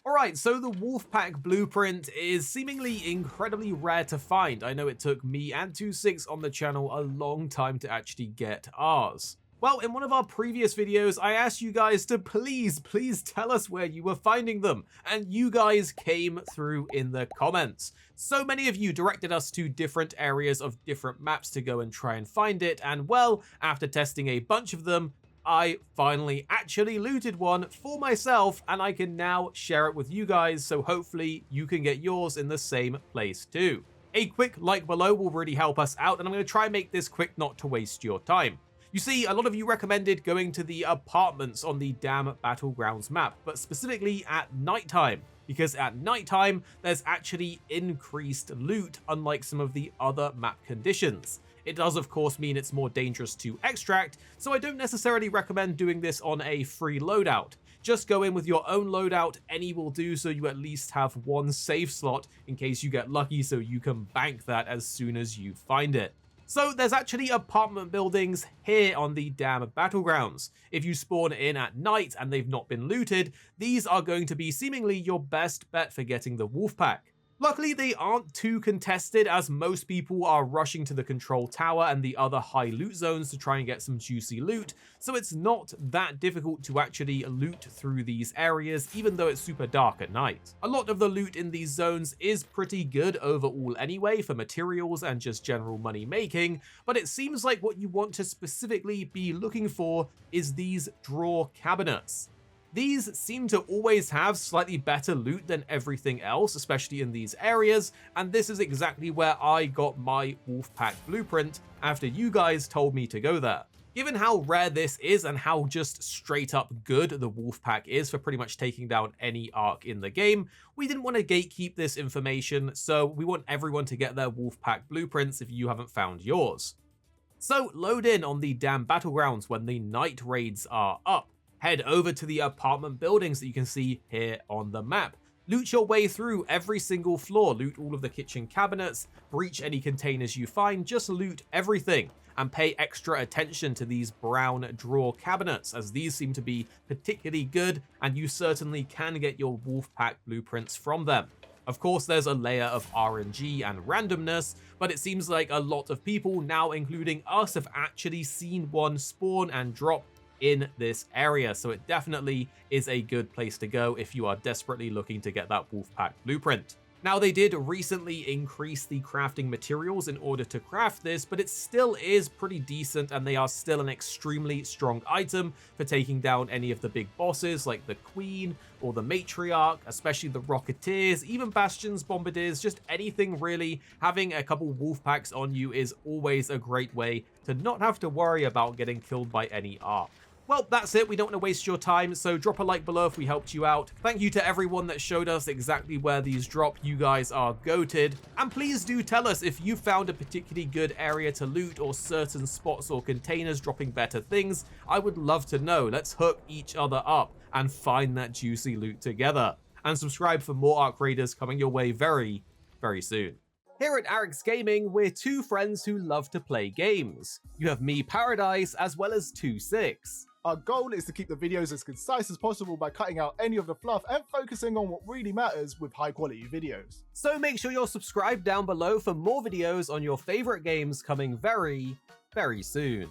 Alright, so the Wolfpack Blueprint is seemingly incredibly rare to find. I know it took me and 26 on the channel a long time to actually get ours. Well, in one of our previous videos, I asked you guys to please tell us where you were finding them, and you guys came through in the comments. So many of you directed us to different areas of different maps to go and try and find it, and well, after testing a bunch of them, I finally actually looted one for myself, and I can now share it with you guys, so hopefully you can get yours in the same place too. A quick like below will really help us out, and I'm going to try and make this quick not to waste your time. You see, a lot of you recommended going to the apartments on the damn battlegrounds map, but specifically at nighttime, because at nighttime there's actually increased loot unlike some of the other map conditions. It does of course mean it's more dangerous to extract, so I don't necessarily recommend doing this on a free loadout. Just go in with your own loadout, any will do, so you at least have one save slot in case you get lucky, so you can bank that as soon as you find it. So there's actually apartment buildings here on the damn battlegrounds. If you spawn in at night and they've not been looted, these are going to be seemingly your best bet for getting the Wolfpack. Luckily, they aren't too contested, as most people are rushing to the control tower and the other high loot zones to try and get some juicy loot, so it's not that difficult to actually loot through these areas, even though it's super dark at night. A lot of the loot in these zones is pretty good overall anyway for materials and just general money making, but it seems like what you want to specifically be looking for is these drawer cabinets. These seem to always have slightly better loot than everything else, especially in these areas, and this is exactly where I got my Wolfpack Blueprint after you guys told me to go there. Given how rare this is and how just straight up good the Wolfpack is for pretty much taking down any arc in the game, we didn't want to gatekeep this information, so we want everyone to get their Wolfpack Blueprints if you haven't found yours. So load in on the damn battlegrounds when the night raids are up. Head over to the apartment buildings that you can see here on the map. Loot your way through every single floor, loot all of the kitchen cabinets, breach any containers you find, just loot everything. And pay extra attention to these brown drawer cabinets, as these seem to be particularly good, and you certainly can get your Wolfpack Blueprints from them. Of course, there's a layer of RNG and randomness, but it seems like a lot of people, now including us, have actually seen one spawn and drop in this area, so it definitely is a good place to go if you are desperately looking to get that Wolfpack Blueprint. Now, they did recently increase the crafting materials in order to craft this, but it still is pretty decent, and they are still an extremely strong item for taking down any of the big bosses like the Queen or the Matriarch, especially the Rocketeers, even Bastions, Bombardiers, just anything really. Having a couple Wolfpacks on you is always a great way to not have to worry about getting killed by any arc. Well, that's it. We don't want to waste your time, so drop a like below if we helped you out. Thank you to everyone that showed us exactly where these drop. You guys are goated. And please do tell us if you found a particularly good area to loot or certain spots or containers dropping better things. I would love to know. Let's hook each other up and find that juicy loot together. And subscribe for more Arc Raiders coming your way very, very soon. Here at Arix Gaming, we're two friends who love to play games. You have me, Paradise, as well as 26. Our goal is to keep the videos as concise as possible by cutting out any of the fluff and focusing on what really matters with high quality videos. So make sure you're subscribed down below for more videos on your favorite games coming very, very soon.